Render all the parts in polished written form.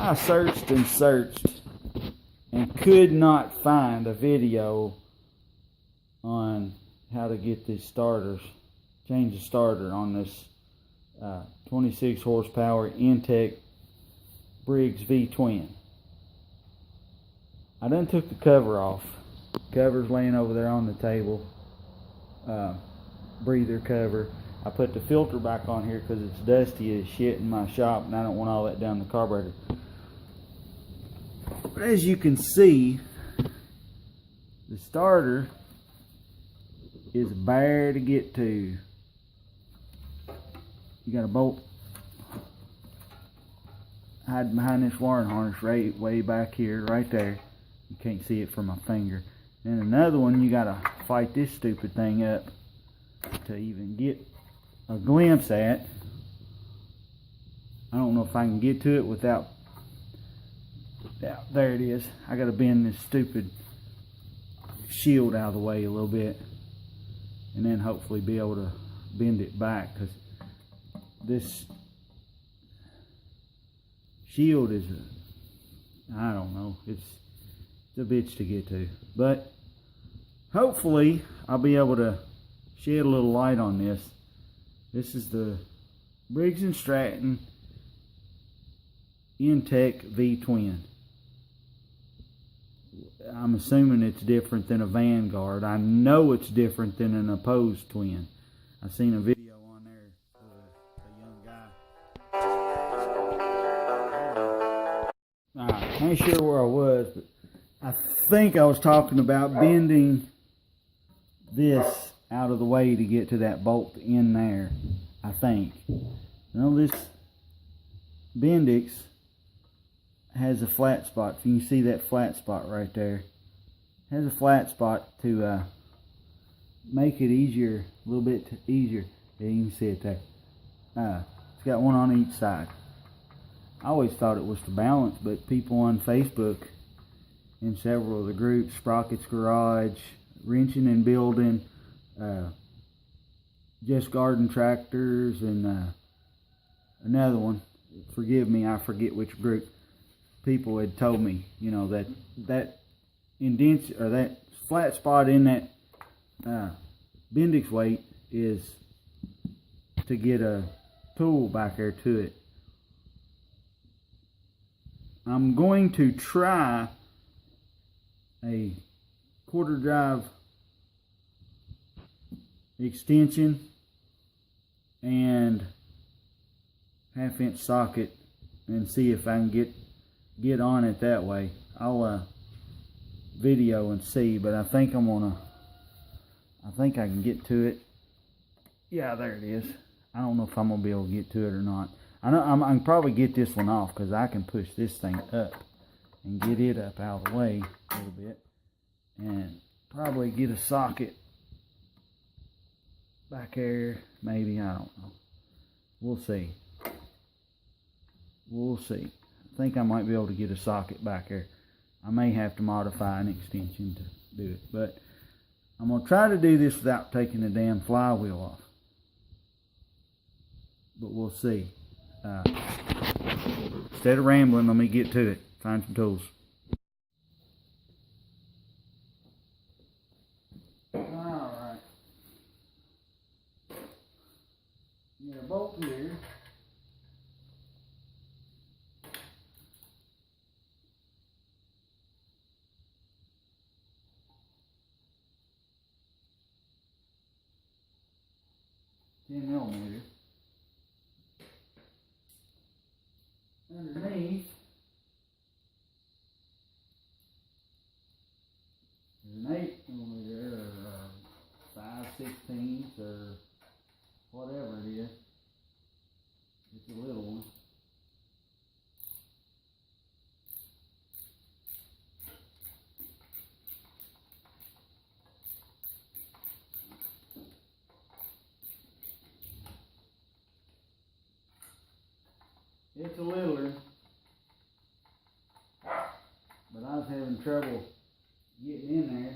I searched and searched and could not find a video on how to get these starters, change the starter on this 26 horsepower intek Briggs vtwin. I done took the cover off. Cover's laying over there on the table. Breather cover. I put the filter back on here because it's dusty as shit in my shop and I don't want all that down the carburetor. But as you can see, the starter is bare to get to. You got a bolt hiding behind this wiring harness right way back here, right there. You can't see it from my finger. And another one you gotta fight this stupid thing up to even get a glimpse at. I don't know if I can get to it without, yeah, there it is. I gotta bend this stupid shield out of the way a little bit and then hopefully be able to bend it back, because this shield is I don't know, it's a bitch to get to, but hopefully I'll be able to shed a little light on this. This is the Briggs & Stratton intek vtwin. I'm assuming it's different than a Vanguard. I know it's different than an opposed twin. I seen a video on there of a young guy. I ain't sure where I was, but I think I was talking about bending this out of the way to get to that bolt in there, I think. Now this Bendix has a flat spot. If you can see that flat spot right there, it has a flat spot to make it easier, a little bit easier. Yeah, you can see it there. It's got one on each side. I always thought it was to balance, but people on Facebook in several of the groups, Sprocket's Garage, Wrenching and Building, Just Garden Tractors, and another one, forgive me, I forget which group, people had told me, you know, that indent or that flat spot in that Bendix weight is to get a tool back there to it. I'm going to try a quarter drive extension and 1/2 inch socket and see if I can get on it that way. I'll video and see, but I think I can get to it. Yeah, there it is. I don't know if I'm gonna be able to get to it or not. I know I can probably get this one off because I can push this thing up and get it up out of the way a little bit and probably get a socket back there, maybe, I don't know. We'll see. We'll see. I think I might be able to get a socket back there. I may have to modify an extension to do it, but I'm going to try to do this without taking the damn flywheel off. But we'll see. Instead of rambling, let me get to it. Find some tools. Alright. You got a bolt here. $10mm. Underneath there's an 8mm or 5/16 or whatever it is. It's a little one. It's a littler, but I was having trouble getting in there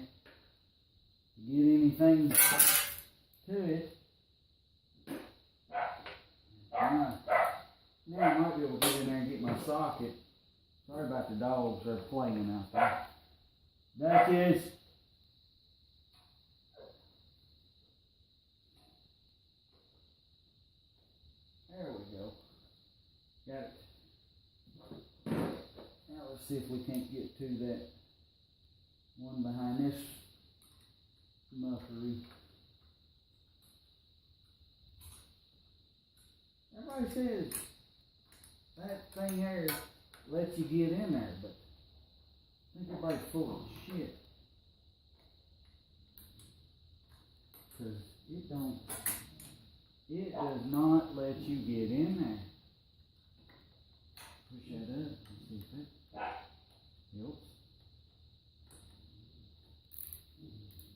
to get anything to it. Now I might be able to get in there and get my socket Sorry about the dogs, they're playing out there. Duchess. There we go. Got it. Now let's see if we can't get to that one behind this muckery. Everybody says that thing there lets you get in there, but I think everybody's full of shit. Because it does not let you get in there. Push that up and see if that helps.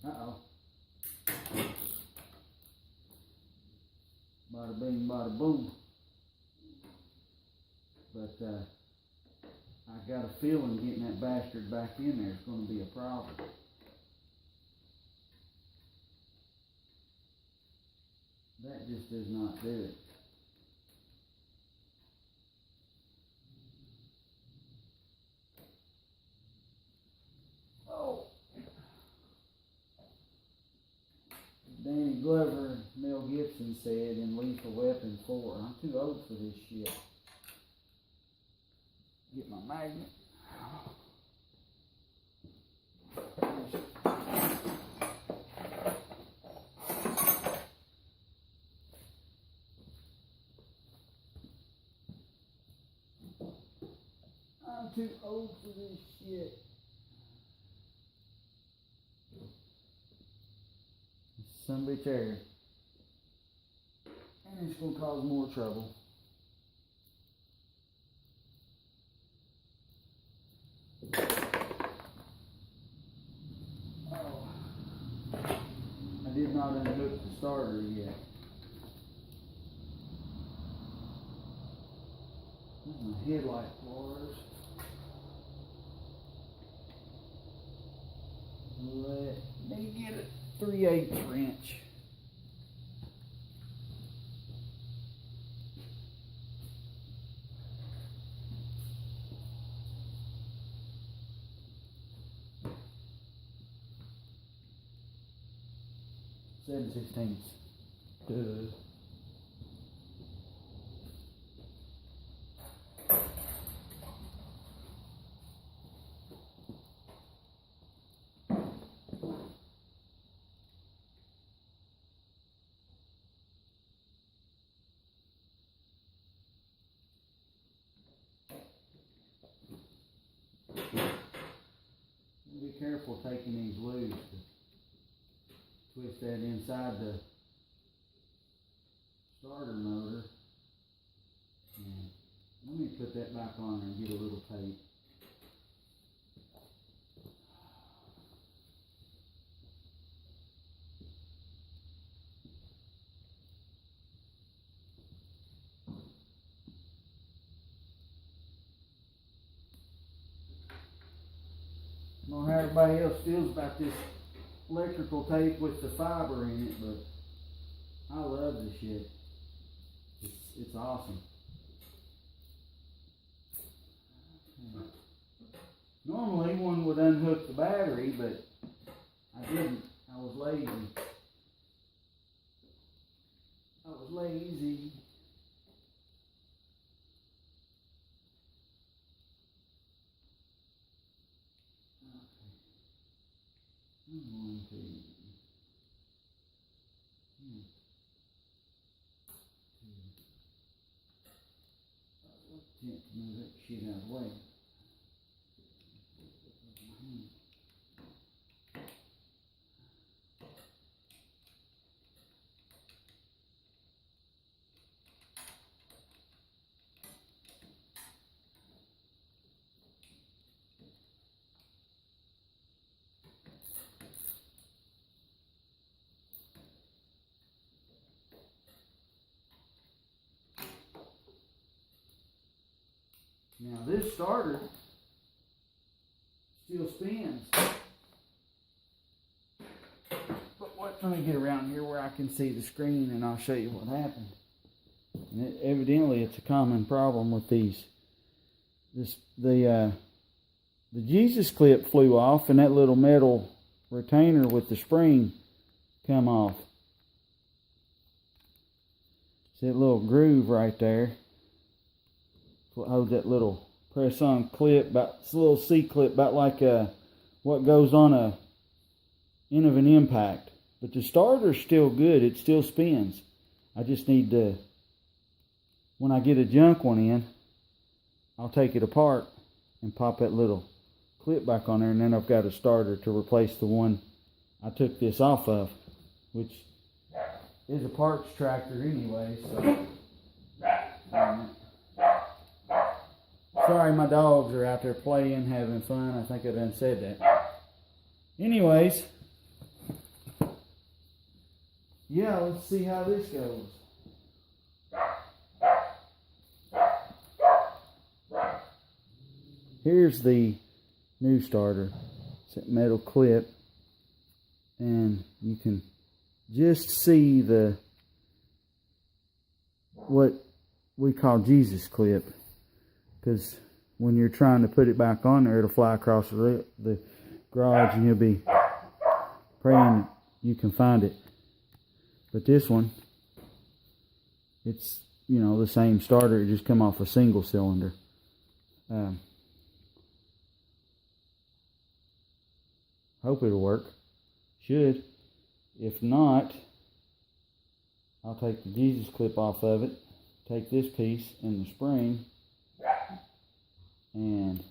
Uh-oh. Bada bing, bada boom. But I got a feeling getting that bastard back in there is going to be a problem. That just does not do it. Oh. Danny Glover and Mel Gibson said in Lethal Weapon 4, I'm too old for this shit. Get my magnet. I'm too old for this shit. Son of a bitch air. And it's going to cause more trouble. Oh. I did not unhook the starter yet. My headlight bars. Let me get a 3/8 wrench. Seven sixteenths. Duh. Be careful taking these loose. Twist that inside the starter motor. And let me put that back on there and get a little tape. I don't know how everybody else feels about this electrical tape with the fiber in it, but I love this shit. It's awesome. Normally one would unhook the battery, but I didn't. I was lazy. I'm going to move that shit out of the way. Now this starter still spins. But what, let me get around here where I can see the screen and I'll show you what happened. And evidently it's a common problem with these the Jesus clip flew off, and that little metal retainer with the spring come off. See that little groove right there? What holds that little press-on clip, about this little C-clip, about like what goes on a end of an impact. But the starter's still good. It still spins. I just need to, when I get a junk one in, I'll take it apart and pop that little clip back on there, and then I've got a starter to replace the one I took this off of, which is a parts tractor anyway. So sorry, my dogs are out there playing, having fun. I think I done said that. Anyways, yeah, let's see how this goes. Here's the new starter. It's that metal clip, and you can just see the what we call Jesus clip, because when you're trying to put it back on there, it'll fly across the garage, and you'll be praying you can find it. But this one, it's, you know, the same starter. It just come off a single cylinder. Hope it'll work. Should. If not, I'll take the Jesus clip off of it, take this piece and the spring, and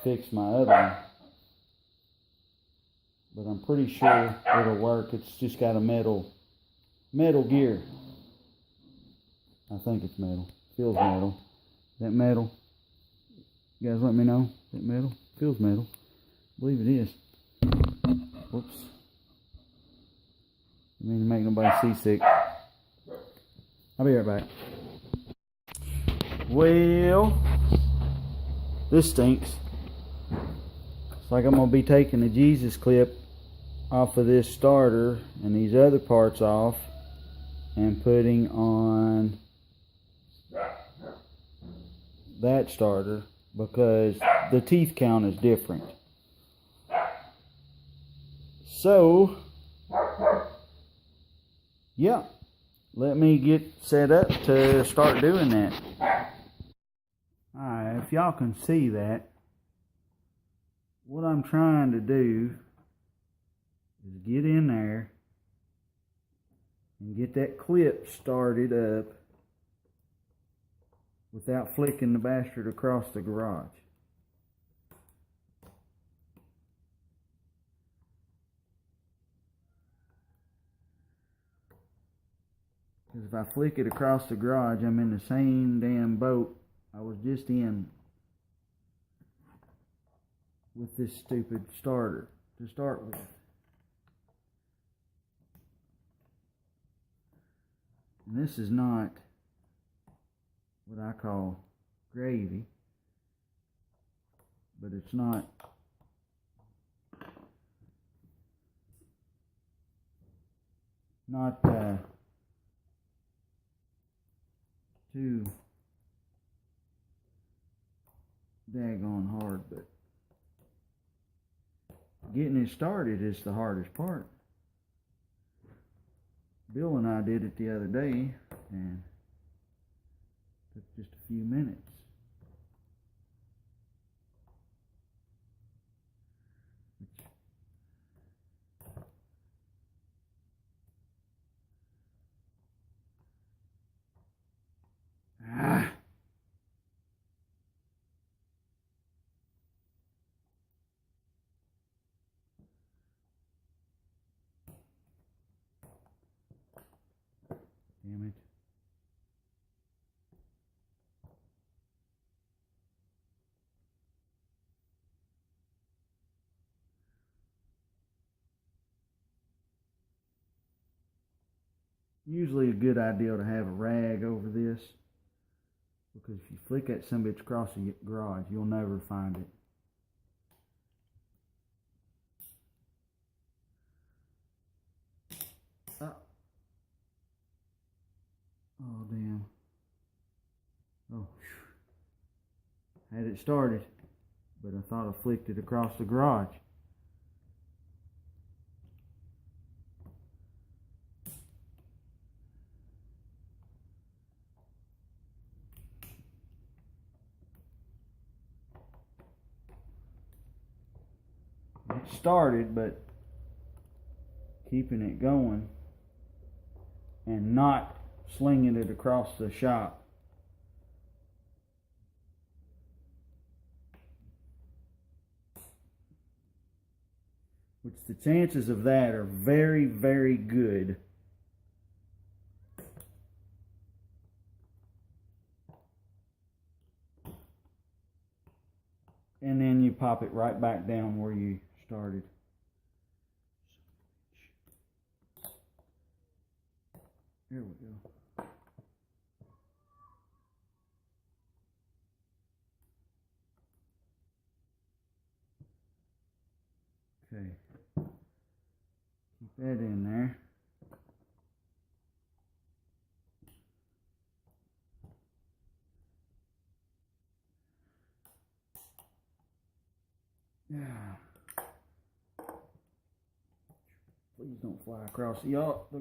fix my other one. But I'm pretty sure it'll work. It's just got a metal gear. I think it's metal. Feels metal. That metal? You guys let me know. That metal? Feels metal. I believe it is. Whoops. I mean to make nobody seasick. I'll be right back. Well, this stinks. It's like I'm going to be taking the Jesus clip off of this starter and these other parts off and putting on that starter, because the teeth count is different. So, yeah, let me get set up to start doing that. Alright, if y'all can see that, what I'm trying to do is get in there and get that clip started up without flicking the bastard across the garage. Because if I flick it across the garage, I'm in the same damn boat I was just in with this stupid starter to start with. And this is not what I call gravy, but it's not too daggone hard, but getting it started is the hardest part. Bill and I did it the other day, and it took just a few minutes. Damn it. Usually a good idea to have a rag over this, because if you flick that son of a bitch across the garage, you'll never find it. Oh damn. Oh. had it started, but I thought I flicked it across the garage. It started, but keeping it going and not slinging it across the shop. Which the chances of that are very, very good. And then you pop it right back down where you started. There we go. Okay. Keep that in there. Yeah. Please don't fly across the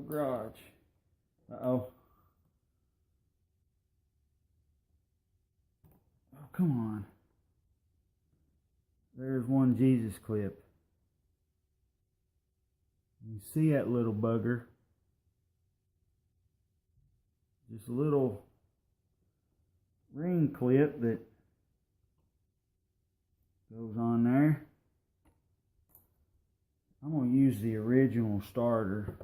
garage. Uh-oh. Oh, come on. There's one Jesus clip. You see that little bugger? Just a little ring clip that goes on there. I'm going to use the original starter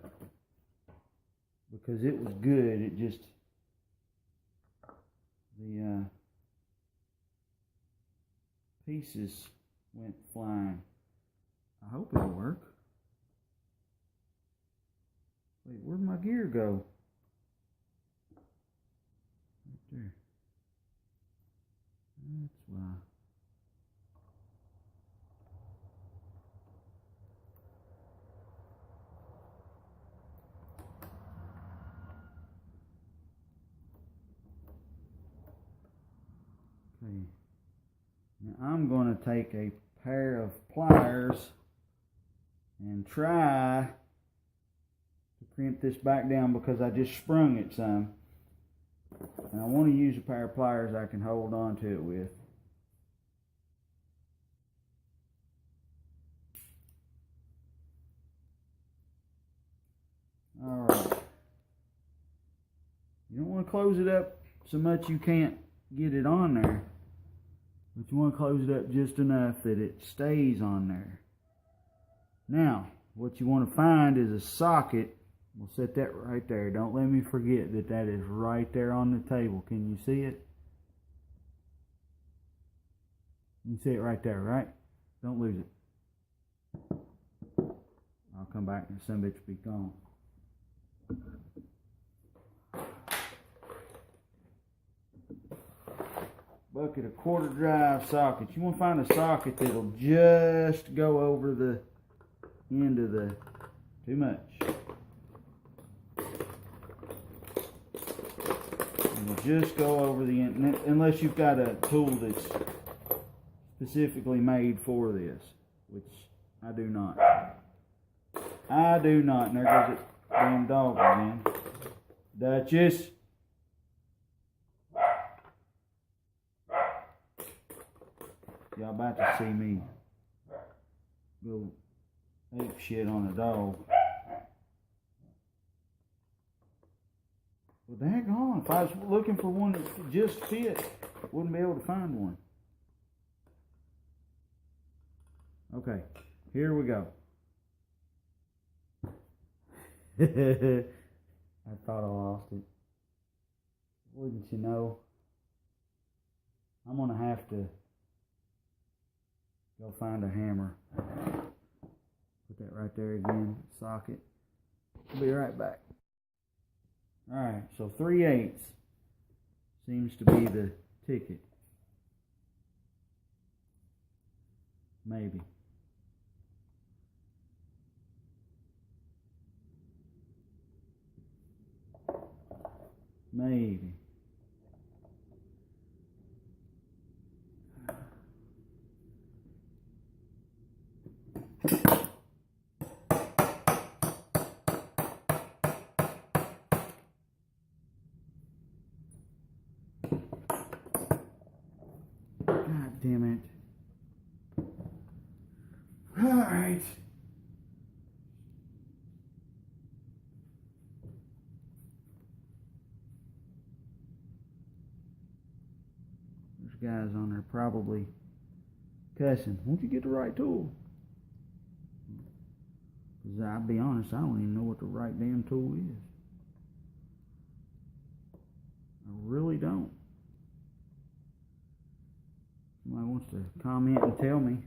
because it was good. It just, the pieces went flying. I hope it'll work. Wait, where'd my gear go? Right there. That's why. Okay. Now I'm going to take a pair of pliers and try to crimp this back down because I just sprung it some. And I want to use a pair of pliers I can hold on to it with. Alright. You don't want to close it up so much you can't get it on there. But you want to close it up just enough that it stays on there. Now, what you want to find is a socket. We'll set that right there. Don't let me forget that that is right there on the table. Can you see it? You see it right there, right? Don't lose it. I'll come back and some bitch will be gone. Bucket of quarter drive sockets. You want to find a socket that'll just go over the end of the, too much. It'll just go over the end, unless you've got a tool that's specifically made for this, which I do not. I do not. And there goes it, damn dog again. Duchess. Y'all about to see me go ape shit on a dog. Well, daggone, if I was looking for one that just fit, wouldn't be able to find one. Okay, here we go. I thought I lost it. Wouldn't you know? I'm gonna have to go find a hammer. Put that right there again, socket. I'll be right back. Alright, so 3/8 seems to be the ticket. Maybe. Maybe. damn it. Alright. There's guys on there probably cussing. Won't you get the right tool? Because I'll be honest, I don't even know what the right damn tool is. I really don't. Somebody wants to comment and tell me.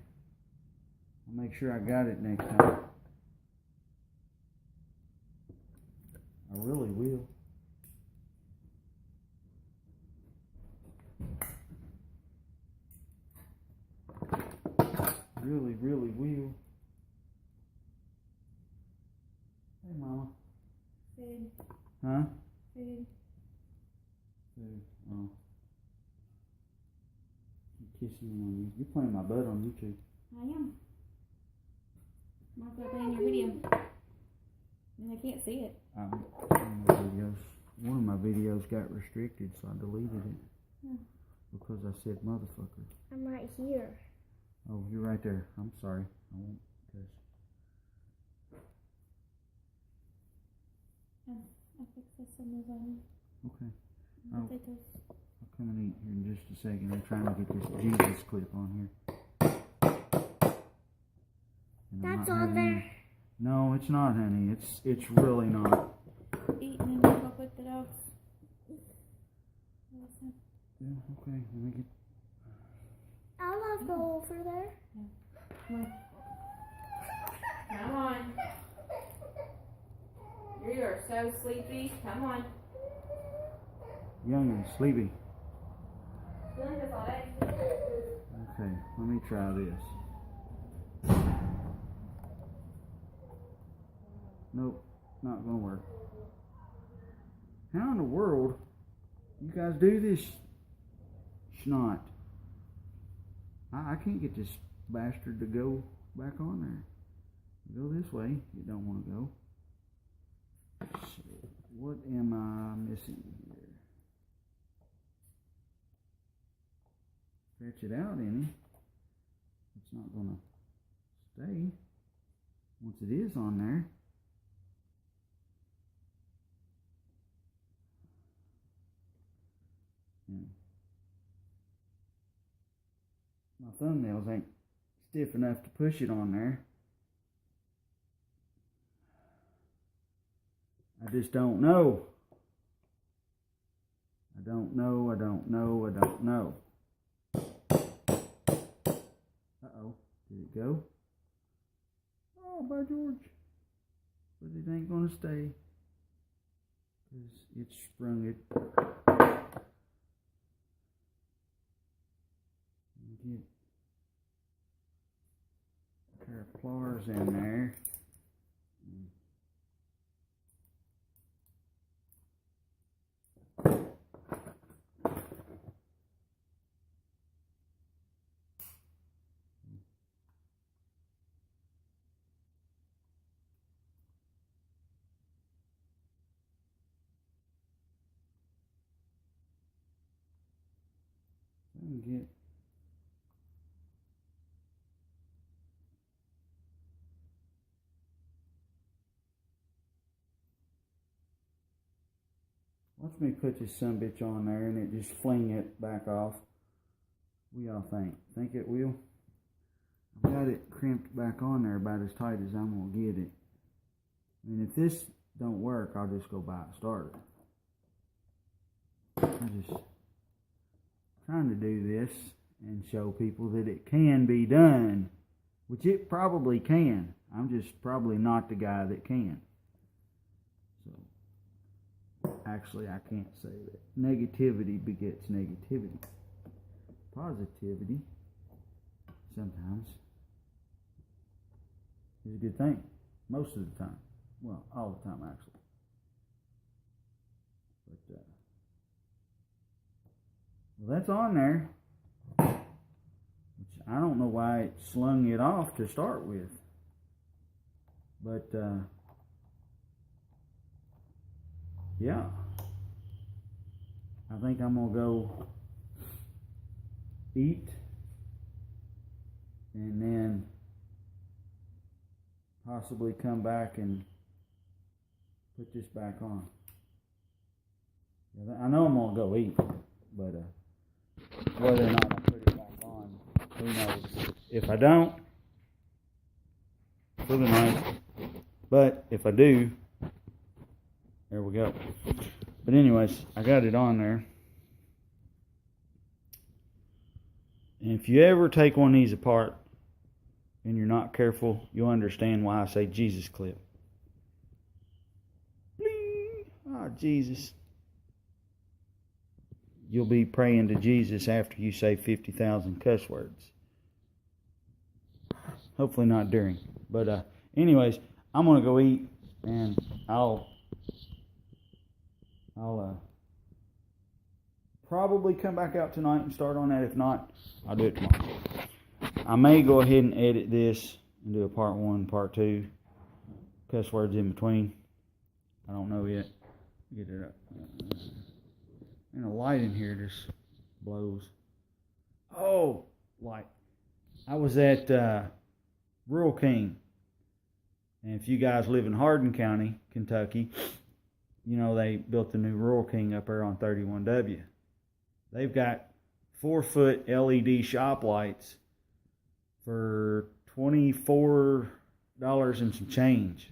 I'll make sure I got it next time. I really will. Really, really will. Hey, Mama. Food. Huh? Food. Food. Oh. I'm kissing on you. You're playing my butt on YouTube. I am. Might be playing your video. And I can't see it. One of my videos got restricted, so I deleted it. Hmm. Because I said motherfucker. I'm right here. Oh, you're right there. I'm sorry. I won't cuss. I fixed this and move on. Okay. I'll take those. I'll come and eat here in just a second. I'm trying to get this Jesus clip on here. And That's on there. No, it's not, honey. It's really not. Eat and then we'll go with the dogs. Yeah, okay. Let me get. I love to go over there. Yeah. Come on. You are so sleepy. Come on. Young and sleepy. Feeling this all day. Okay, let me try this. Nope, not gonna work. How in the world you guys do this snot? I can't get this bastard to go back on there. Go this way. You don't want to go. Shit. What am I missing here? Stretch it out any. It's not gonna stay once it is on there. My thumbnails ain't stiff enough to push it on there. I just don't know. I don't know. Uh-oh. Did it go? Oh, by George. But it ain't gonna stay. Because it sprung it. Get a pair of pliers in there. Get watch me put this sumbitch on there and it just fling it back off. What y'all think? Think it will? I've got it crimped back on there about as tight as I'm gonna get it. I mean, if this don't work, I'll just go buy a starter. I'm just trying to do this and show people that it can be done, which it probably can. I'm just probably not the guy that can. So, actually, I can't say that. Negativity begets negativity. Positivity, sometimes, is a good thing. Most of the time. Well, all the time, actually. But, well, that's on there. Which I don't know why it slung it off to start with. But, yeah. I think I'm going to go eat and then possibly come back and put this back on. I know I'm gonna go eat, but whether or not I put it back on, who knows? If I don't, for the night. But if I do, there we go. But anyways, I got it on there. And if you ever take one of these apart and you're not careful, you'll understand why I say Jesus clip. Bling! Ah, Jesus. You'll be praying to Jesus after you say 50,000 cuss words. Hopefully not during. But anyways, I'm going to go eat, and I'll probably come back out tonight and start on that. If not, I'll do it tomorrow. I may go ahead and edit this and do a part 1, part 2. Cuss words in between. I don't know yet. Get it up. And the light in here just blows. Oh, light. I was at Rural King. And if you guys live in Hardin County, Kentucky, you know they built the new Rural King up there on 31W. They've got 4-foot LED shop lights for $24 and some change.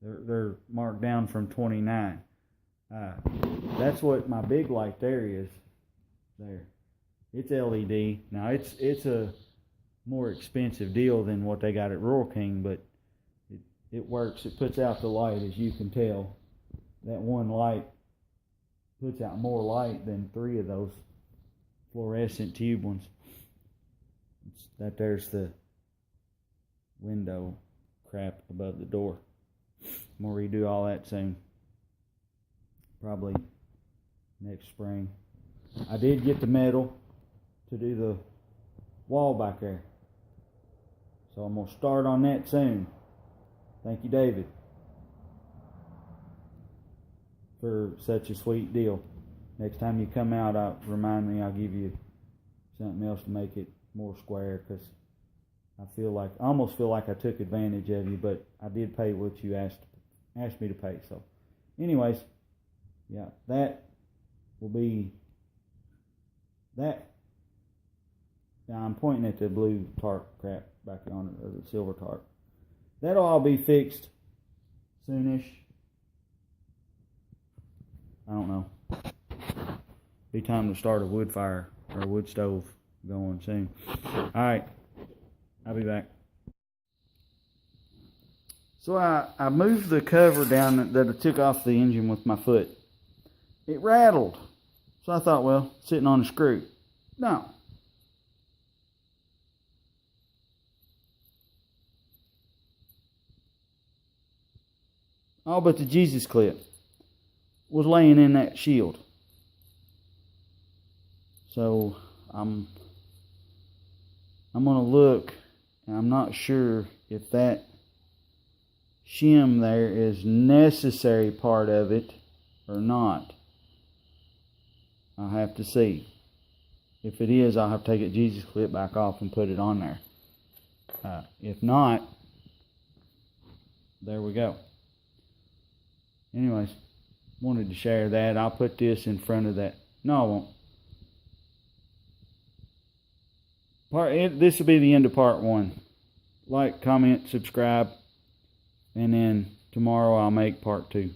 They're marked down from $29. That's what my big light there is. There, it's LED. Now it's a more expensive deal than what they got at Rural King, but it works. It puts out the light, as you can tell. That one light puts out more light than 3 of those fluorescent tube ones. There's the window crap above the door. I'm gonna redo all that soon. Probably next spring. I did get the metal to do the wall back there, so I'm gonna start on that soon. Thank you, David, for such a sweet deal. Next time you come out, remind me, I'll give you something else to make it more square, because I almost feel like I took advantage of you, but I did pay what you asked me to pay. So anyways, yeah, that will be that. Now I'm pointing at the blue tarp crap back on it, or the silver tarp. That'll all be fixed soonish. I don't know. Be time to start a wood fire or a wood stove going soon. Alright, I'll be back. So I moved the cover down that I took off the engine with my foot. It rattled. So I thought, well, sitting on a screw. No. All but the Jesus clip was laying in that shield. So I'm gonna look, and I'm not sure if that shim there is necessary part of it or not. I'll have to see. If it is, I'll have to take a Jesus clip back off and put it on there. If not, there we go. Anyways, wanted to share that. I'll put this in front of that. No, I won't. This will be the end of part 1. Like, comment, subscribe, and then tomorrow I'll make part 2.